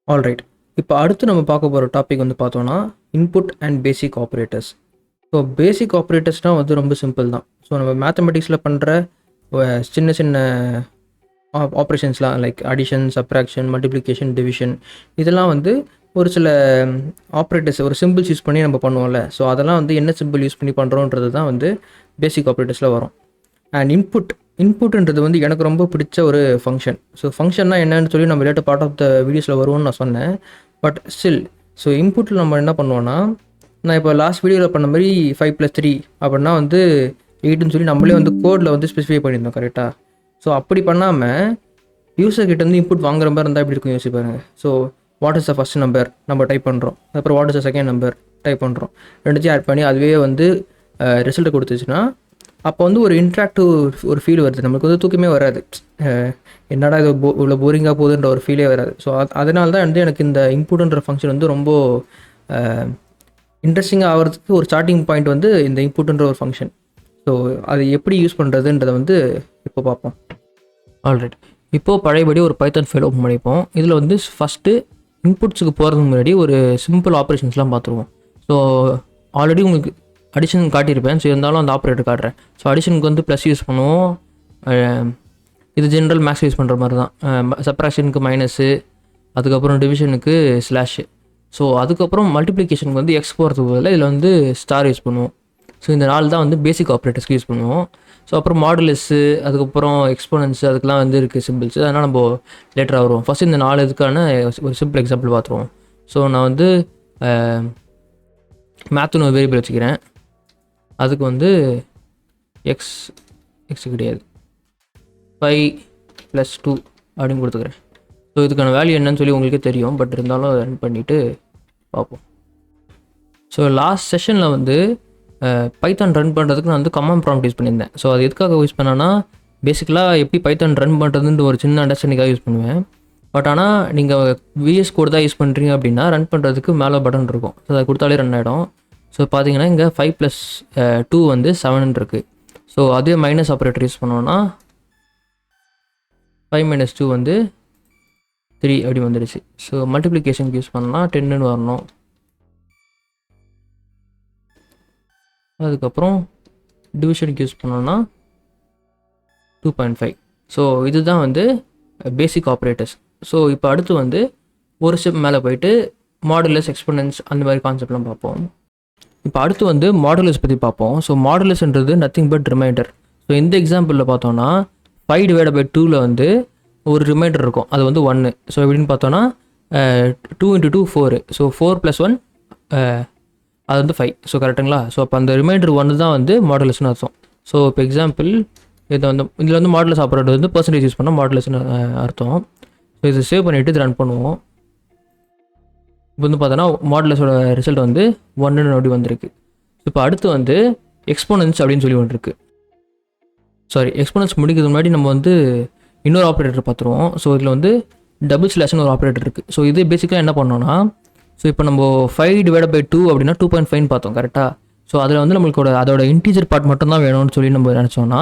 Alright. இப்போ அடுத்து நம்ம பார்க்க போகிற டாபிக் வந்து பார்த்தோன்னா input and basic operators. So basic ஆப்ரேட்டர்ஸ்னால் வந்து ரொம்ப சிம்பிள் தான். ஸோ நம்ம மேத்தமெட்டிக்ஸில் பண்ணுற சின்ன சின்ன ஆப்ரேஷன்ஸ்லாம் like addition, subtraction, multiplication, division, இதெல்லாம் வந்து ஒரு சில ஆப்ரேட்டர்ஸ் ஒரு சிம்பிள்ஸ் யூஸ் பண்ணி நம்ம பண்ணுவோம்ல. ஸோ அதெல்லாம் வந்து என்ன சிம்பிள் யூஸ் பண்ணி பண்ணுறோன்றது தான் வந்து பேசிக் ஆப்ரேட்டர்ஸில் வரும். அண்ட் இன்புட்ன்றது வந்து எனக்கு ரொம்ப பிடிச்ச ஒரு ஃபங்க்ஷன். ஸோ ஃபங்க்ஷன்னா என்னன்னு சொல்லி நம்ம லேட்டர் பார்ட் ஆஃப் த வீடியோஸில் வருவோம்னு நான் சொன்னேன். பட் ஸ்டில் ஸோ இன்புட்டில் நம்ம என்ன பண்ணுவோன்னா, நான் இப்போ லாஸ்ட் வீடியோவில் பண்ண மாதிரி 5+3 அப்படின்னா வந்து 8ன்னு சொல்லி நம்மளே வந்து கோடில் வந்து ஸ்பெசிஃபை பண்ணியிருந்தோம் கரெக்டாக. ஸோ அப்படி பண்ணாமல் யூசர் கிட்ட வந்து இன்புட் வாங்குற மாதிரி இருந்தால் எப்படி இருக்கும் யோசிச்சு பாருங்க. So what is the first number நம்ம டைப் பண்ணுறோம், அப்புறம் what is the second number type பண்ணுறோம், ரெண்டுத்தையும் ஆட் பண்ணி அதுவே வந்து ரிசல்ட் கொடுத்துச்சுன்னா அப்போ வந்து ஒரு இன்ட்ராக்டிவ் ஒரு ஃபீல் வருது. நமக்கு வந்து தூக்கமே வராது. என்னடா இது இவ்வளோ போரிங்காக போகுதுன்ற ஒரு ஃபீலே வராது. ஸோ அதனால தான் வந்து எனக்கு இந்த இன்புட்ன்ற ஃபங்க்ஷன் வந்து ரொம்ப இன்ட்ரெஸ்டிங்காக ஆகிறதுக்கு ஒரு ஸ்டார்டிங் பாயிண்ட் வந்து இந்த இன்புட்ன்ற ஒரு ஃபங்க்ஷன். ஸோ அது எப்படி யூஸ் பண்ணுறதுன்றதை வந்து இப்போ பார்ப்போம். ஆல்ரைட். இப்போது பழையபடி ஒரு பைத்தான் ஃபைல் ஓப்பன் பண்ணிப்போம். இதில் வந்து ஃபஸ்ட்டு இன்புட்ஸுக்கு போகிறதுக்கு முன்னாடி ஒரு சிம்பிள் ஆப்ரேஷன்ஸ்லாம் பார்த்துருவோம். ஸோ ஆல்ரெடி உங்களுக்கு அடிஷன் காட்டியிருப்பேன். ஸோ இருந்தாலும் அந்த ஆப்ரேட்டர் காட்டுறேன். ஸோ அடிஷனுக்கு வந்து ப்ளஸ் யூஸ் பண்ணுவோம். இது ஜென்ரல் மேக்ஸ் யூஸ் பண்ணுற மாதிரி தான். சப்ராக்ஷனுக்கு மைனஸு, அதுக்கப்புறம் டிவிஷனுக்கு ஸ்லாஷு. ஸோ அதுக்கப்புறம் மல்டிப்ளிகேஷனுக்கு வந்து எக்ஸ் போகிறதுக்கு பதில் இதில் வந்து ஸ்டார் யூஸ் பண்ணுவோம். ஸோ இந்த 4 தான் வந்து பேசிக் ஆப்ரேட்டர்ஸ்க்கு யூஸ் பண்ணுவோம். ஸோ அப்புறம் மாடுலஸ்ஸு, அதுக்கப்புறம் எக்ஸ்போனன்ஸு, அதுக்கெலாம் வந்து இருக்குது சிம்பிள்ஸ். அதனால் நம்ம லேட்டராக வருவோம். ஃபஸ்ட்டு இந்த 4 இதுக்கான ஒரு சிம்பிள் எக்ஸாம்பிள் பார்த்துருவோம். ஸோ நான் வந்து மேத்துன்னு ஒரு வேரியபிள் வச்சுக்கிறேன். அதுக்கு வந்து எக்ஸ் கிடையாது 5+2 அப்படின்னு கொடுத்துக்கிறேன். ஸோ இதுக்கான வேல்யூ என்னன்னு சொல்லி உங்களுக்கே தெரியும். பட் இருந்தாலும் ரன் பண்ணிவிட்டு பார்ப்போம். ஸோ லாஸ்ட் செஷனில் வந்து பைத்தான் ரன் பண்ணுறதுக்கு நான் வந்து கமாண்ட் ப்ராம்ப்ட் யூஸ் பண்ணியிருந்தேன். ஸோ அது எதுக்காக யூஸ் பண்ணேன்னா, பேசிக்கலாக எப்படி பைத்தான் ரன் பண்ணுறதுன்ற ஒரு சின்ன அண்டர்ஸ்டாண்டிங்காக யூஸ் பண்ணுவேன். பட் ஆனால் நீங்கள் விஎஸ் கோட் தான் யூஸ் பண்ணுறீங்க அப்படின்னா ரன் பண்ணுறதுக்கு மேலே பட்டன் இருக்கும். ஸோ அதை கொடுத்தாலே ரன் ஆகிடும். ஸோ பார்த்தீங்கன்னா இங்கே 5+2 வந்து 7 இருக்குது. ஸோ அதே மைனஸ் ஆப்ரேட்டர் யூஸ் பண்ணோன்னா 5 - 2 வந்து 3 அப்படி வந்துடுச்சு. ஸோ மல்டிப்ளிகேஷனுக்கு யூஸ் பண்ணால் 10ன்னு வரணும். அதுக்கப்புறம் டிவிஷனுக்கு யூஸ் பண்ணோன்னா 2.5. ஸோ இதுதான் வந்து பேசிக் ஆப்ரேட்டர்ஸ். ஸோ இப்போ அடுத்து வந்து ஒரு ஸ்டெப் மேலே போயிட்டு மாடுலஸ், எக்ஸ்போனன்ஸ் அந்த மாதிரி கான்செப்ட்லாம் பார்ப்போம். இப்போ அடுத்து வந்து மாடுலஸ் பற்றி பார்ப்போம். ஸோ மாடுலஸ்ன்றது நத்திங் பட் ரிமைண்டர். ஸோ இந்த எக்ஸாம்பிளில் பார்த்தோன்னா 5/2 வந்து ஒரு ரிமைண்டர் இருக்கும், அது வந்து 1. ஸோ எப்படின்னு பார்த்தோன்னா 2 × 2 4. ஸோ 4 + 1 அது வந்து 5. ஸோ கரெக்டுங்களா? ஸோ அப்போ அந்த ரிமைண்டர் 1 தான் வந்து மாடுலஸ்னு அர்த்தம். ஸோ இப்போ எக்ஸாம்பிள் இதில் வந்து மாடுலஸ் ஆப்ரேட்டர் வந்து பர்சன்டேஜ் யூஸ் பண்ணால் மாடுலஸ்னு அர்த்தம். ஸோ இதை சேவ் பண்ணிவிட்டு இது ரன் பண்ணுவோம். இப்போ வந்து பார்த்தோன்னா மாடுலஸோட ரிசல்ட் வந்து 1ன்னு அப்படி வந்திருக்கு. இப்போ அடுத்து வந்து எக்ஸ்போனன்ஸ் அப்படின்னு சொல்லி ஒன்று இருக்குது. எக்ஸ்போனன்ஸ் முடிக்கிறதுக்கு முன்னாடி நம்ம வந்து இன்னொரு ஆப்ரேட்டர் பார்த்துருவோம். ஸோ இதில் வந்து டபுள் ஸ்லாஷ்னு ஒரு ஆப்ரேட்டர் இருக்குது. ஸோ இது பேசிக்காக என்ன பண்ணோன்னா, ஸோ இப்போ நம்ம 5/2 அப்படின்னா 2.5 பார்த்தோம் கரெக்டாக. ஸோ அதில் வந்து நம்மளுக்கு அதோட இன்டீஜர் பார்ட் மட்டும் தான் வேணும்னு சொல்லி நம்ம நினச்சோன்னா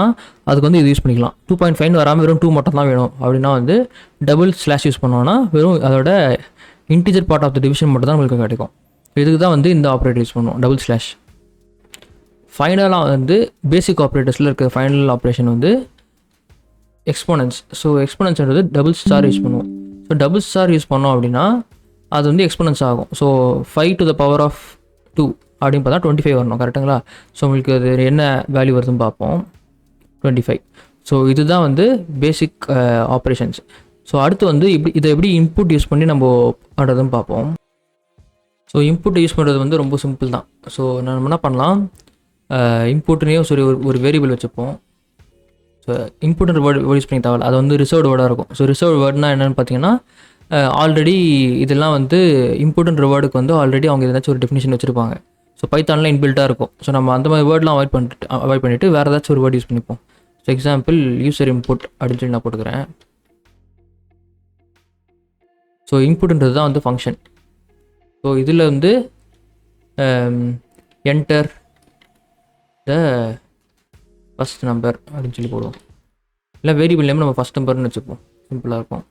அதுக்கு வந்து இது யூஸ் பண்ணிக்கலாம். 2.5 வராமல் வெறும் 2 மட்டும் தான் வேணும் அப்படின்னா வந்து டபுள் ஸ்லாஷ் யூஸ் பண்ணோன்னா வெறும் அதோட integer part of the division மட்டும் தான் நம்மளுக்கு கிடைக்கும். இதுக்கு தான் வந்து இந்த ஆப்ரேட்டர் யூஸ் பண்ணுவோம், டபுள் ஸ்லாஷ். ஃபைனலாக வந்து பேசிக் ஆப்ரேட்டர்ஸில் இருக்கிற ஃபைனல் ஆப்ரேஷன் வந்து எக்ஸ்போனன்ஸ். ஸோ எக்ஸ்போனன்ஸ்ன்றது டபுள் ஸ்டார் யூஸ் பண்ணுவோம். ஸோ டபுள் ஸ்டார் யூஸ் பண்ணோம் அப்படின்னா அது வந்து எக்ஸ்போனன்ஸ் ஆகும். ஸோ 5⁻²2 அப்படின்னு பார்த்தா 25 வரணும் கரெக்டுங்களா? ஸோ உங்களுக்கு அது என்ன வேல்யூ வருதுன்னு பார்ப்போம், 25. ஸோ இதுதான் வந்து பேசிக் ஆப்ரேஷன்ஸ். ஸோ அடுத்து வந்து இதை எப்படி இன்புட் யூஸ் பண்ணி நம்ம பண்ணுறதுன்னு பார்ப்போம். ஸோ இன்புட் யூஸ் பண்ணுறது வந்து ரொம்ப சிம்பிள் தான். ஸோ நம்ம என்ன பண்ணலாம், இன்புட்னே சரி ஒரு வேரியபிள் வச்சுப்போம். ஸோ இன்புட்ன்ற வேர்டு யூஸ் பண்ணி தேவையில்ல, அது வந்து ரிசர்வ்டு வேர்டாக இருக்கும். ஸோ ரிசர்வ்டு வேர்டுனா என்னென்னு பார்த்தீங்கன்னா, ஆல்ரெடி இதெல்லாம் வந்து இன்புட்ன்ற வேர்டுக்கு வந்து ஆல்ரெடி அவங்க ஏதாச்சும் ஒரு டெஃபினிஷன் வச்சுருப்பாங்க. ஸோ பைத்தானில் இன்பில்ட்டாக இருக்கும். ஸோ நம்ம அந்த மாதிரி வேர்டெலாம் அவாய்ட் பண்ணிவிட்டு வேறு ஏதாச்சும் ஒரு வேர்டு யூஸ் பண்ணிப்போம். ஸோ எக்ஸாம்பிள் யூசர் இன்புட் அப்படின்னு சொல்லி நான் போட்டுக்கிறேன். ஸோ இன்புட்ன்றது தான் வந்து ஃபங்க்ஷன். ஸோ இதில் வந்து என்டர் த ஃபஸ்ட் நம்பர் அப்படின்னு சொல்லி போடுவோம். இல்லை வேரியபிள் நேம் நம்ம ஃபஸ்ட் நம்பர்னு வச்சுப்போம், சிம்பிளாக இருக்கும்.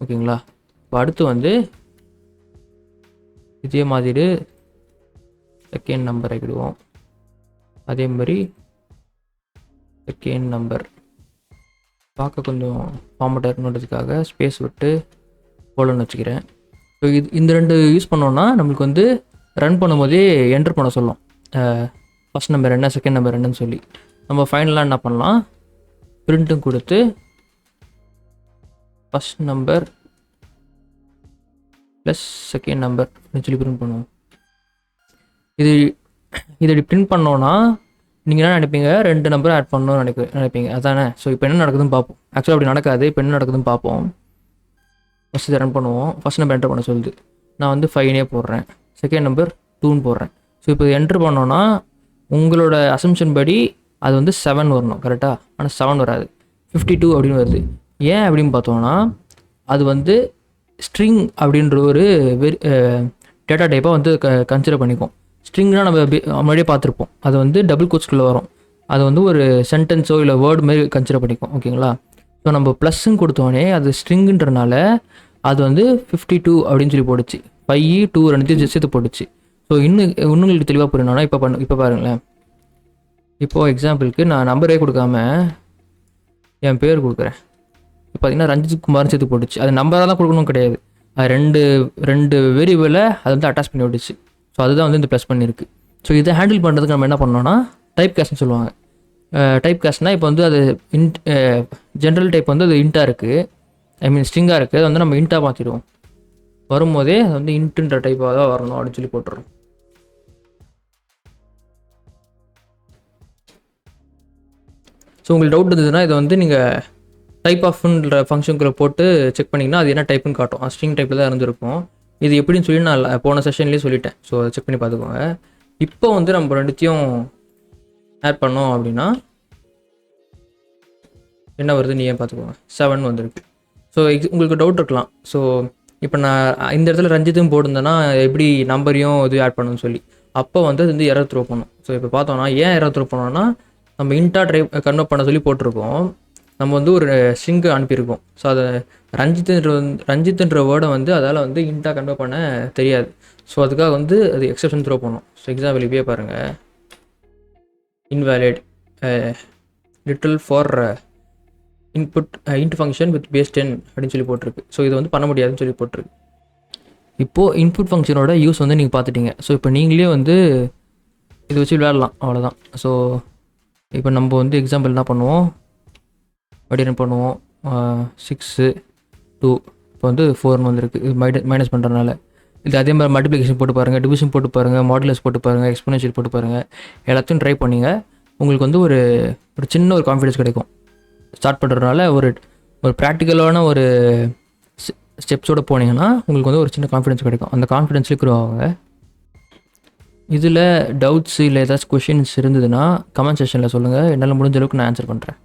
ஓகேங்களா. இப்போ அடுத்து வந்து இதே மாதிரி செகண்ட் நம்பர் ஆகிடுவோம். அதே மாதிரி செகண்ட் நம்பர் பார்க்க கொஞ்சம் ஃபார்மட்டாக இருக்கணுன்றதுக்காக ஸ்பேஸ் விட்டு போலன்னு வச்சுக்கிறேன். ஸோ இந்த ரெண்டு யூஸ் பண்ணோன்னா நம்மளுக்கு வந்து ரன் பண்ணும்போதே என்டர் பண்ண சொல்லும், ஃபஸ்ட் நம்பர் என்ன செகண்ட் நம்பர் என்னன்னு சொல்லி. நம்ம ஃபைனலாக என்ன பண்ணலாம், பிரிண்ட்டும் கொடுத்து first number plus second number அப்படின்னு சொல்லி பிரிண்ட் பண்ணுவோம். இது பிரிண்ட் பண்ணோன்னா நீங்கள் என்ன நினைப்பீங்க, 2 நம்பர் ஆட் பண்ணணும்னு நினைப்பீங்க அதானே. ஸோ இப்போ என்ன நடக்குதுன்னு பார்ப்போம். ஆக்சுவலாக அப்படி நடக்காது. இப்போ என்ன நடக்குதுன்னு பார்ப்போம். ஃபஸ்ட் இதை ரன் பண்ணுவோம். ஃபஸ்ட் நம்பர் என்டர் பண்ண சொல்லுது. நான் வந்து 5 போடுறேன், செகண்ட் நம்பர் 2 போடுறேன். ஸோ இப்போ என்ட்ரு பண்ணோன்னா உங்களோட அசம்ஷன் படி அது வந்து 7 வரணும் கரெக்டாக. ஆனால் 7 வராது, 52 அப்படின்னு வருது. ஏன் அப்படின்னு பார்த்தோன்னா அது வந்து ஸ்ட்ரிங் அப்படின்ற ஒரு டேட்டா டைப்பாக வந்து கன்சிடர் பண்ணிக்கும். ஸ்ட்ரிங்னா நம்ம முன்னாடியே பார்த்துருப்போம், அது வந்து டபுள் கோட்ஸ்குள்ளே வரும். அது வந்து ஒரு சென்டென்ஸோ இல்லை வேர்டு மாதிரி கன்சிடர் பண்ணிக்கும். ஓகேங்களா. ஸோ நம்ம ப்ளஸ்ன்னு கொடுத்தோடனே அது ஸ்ட்ரிங்குன்றனால அது வந்து 52 அப்படின்னு சொல்லி போட்டுச்சு. 5 2 2 சேர்த்து போட்டுச்சு. ஸோ இன்னும் உங்களுக்கு தெளிவாக புரியணும்னா இப்போ பாருங்களேன். இப்போது எக்ஸாம்பிளுக்கு நான் நம்பரே கொடுக்காம என் பேர் கொடுக்குறேன். இப்போ பார்த்தீங்கன்னா ரஞ்சித் குமார்னு சேர்த்து போட்டுச்சு. அது நம்பராக தான் கொடுக்கணும் கிடையாது, அது ரெண்டு வேரியபிளை அது வந்து அட்டாச் பண்ணி விட்டுச்சு. ஸோ அதுதான் வந்து இந்த ப்ளஸ் பண்ணியிருக்கு. ஸோ இதை ஹேண்டில் பண்ணுறதுக்கு நம்ம என்ன பண்ணோன்னா டைப் காஸ்ட்னு சொல்லுவாங்க. டைப் காஸ்ட்னால் இப்போ வந்து அது ஜென்ரல் டைப் வந்து அது இன்ட்டாக இருக்குது, ஐ மீன் ஸ்ட்ரிங்காக இருக்குது. அதை வந்து நம்ம இன்ட்டாக மாற்றிடுவோம். வரும்போதே அது வந்து இன்ட்டுன்ற டைப்பாக தான் வரணும் அப்படின்னு சொல்லி போட்டுறோம். ஸோ உங்களுக்கு டவுட் இருந்ததுன்னா இதை வந்து நீங்கள் டைப் ஆஃப்ன்ற ஃபங்க்ஷனுக்குள்ளே போட்டு செக் பண்ணிங்கன்னா அது என்ன டைப்புன்னு காட்டும். ஸ்ட்ரிங் டைப்பில் தான் இருந்திருக்கும். இது எப்படின்னு சொல்லி நான் போன செஷன்லேயே சொல்லிட்டேன். ஸோ அதை செக் பண்ணி பார்த்துக்கோங்க. இப்போ வந்து நம்ம ரெண்டுத்தையும் ஆட் பண்ணோம் அப்படின்னா என்ன வருது நீ ஏன் பார்த்துக்கோங்க, 7 வந்திருக்கு. ஸோ உங்களுக்கு டவுட் இருக்கலாம், ஸோ இப்போ நான் இந்த இடத்துல ரஞ்சித்தும் போட்டிருந்தேன்னா எப்படி நம்பரையும் இது ஆட் பண்ணணும்னு சொல்லி. அப்போ வந்து அது வந்து எரர் த்ரோ பண்ணும். ஸோ இப்போ பார்த்தோன்னா ஏன் எரர் த்ரோ பண்ணோன்னா நம்ம இன்ட்டா கன்வெர்ட் பண்ண சொல்லி போட்டிருக்கோம். நம்ம வந்து ஒரு ஸ்ட்ரிங்கு அனுப்பியிருக்கோம். ஸோ அதை ரஞ்சித்துன்ற வேர்டை வந்து அதால் வந்து இன்ட்டாக கன்வெர்ட் பண்ண தெரியாது. ஸோ அதுக்காக வந்து அது எக்ஸப்ஷன் த்ரோ பண்ணும். ஸோ எக்ஸாம்பிள் இப்பயே பாருங்கள், invalid literal for int function with base 10 அப்படின்னு சொல்லி போட்டிருக்கு. ஸோ இது வந்து பண்ண முடியாதுன்னு சொல்லி போட்டிருக்கு. இப்போது இன்புட் ஃபங்க்ஷனோட யூஸ் வந்து நீங்கள் பார்த்துட்டீங்க. ஸோ இப்போ நீங்களே வந்து இதை வச்சு விளையாடலாம், அவ்வளோதான். ஸோ இப்போ நம்ம வந்து எக்ஸாம்பிள் என்ன பண்ணுவோம், ரன் பண்ணுவோம். 6 2 இப்போ வந்து 4 வந்திருக்கு. இது மைனஸ் பண்ணுறதுனால இது அதே மாதிரி மல்டிப்ளிகேஷன் போட்டு பாருங்கள், டிவிஷன் போட்டு பாருங்கள், மாடுலஸ் போட்டு பாருங்கள், எக்ஸ்போனன்ஷியல் போட்டு பாருங்கள். எல்லாத்தையும் ட்ரை பண்ணிங்க. உங்களுக்கு வந்து ஒரு சின்ன ஒரு கான்ஃபிடன்ஸ் கிடைக்கும். ஸ்டார்ட் பண்ணுறதுனால ஒரு ப்ராக்டிக்கலான ஒரு ஸ்டெப்ஸோடு போனீங்கன்னா உங்களுக்கு வந்து ஒரு சின்ன கான்ஃபிடன்ஸ் கிடைக்கும். அந்த கான்ஃபிடன்ஸ்லேயே க்ரோ ஆகுங்க. இதில் டவுட்ஸ் இல்லை ஏதாச்சும் கொஷின்ஸ் இருந்ததுன்னா கமெண்ட் செக்ஷனில் சொல்லுங்கள். என்னால் முடிஞ்ச அளவுக்கு நான் ஆன்சர் பண்ணுறேன்.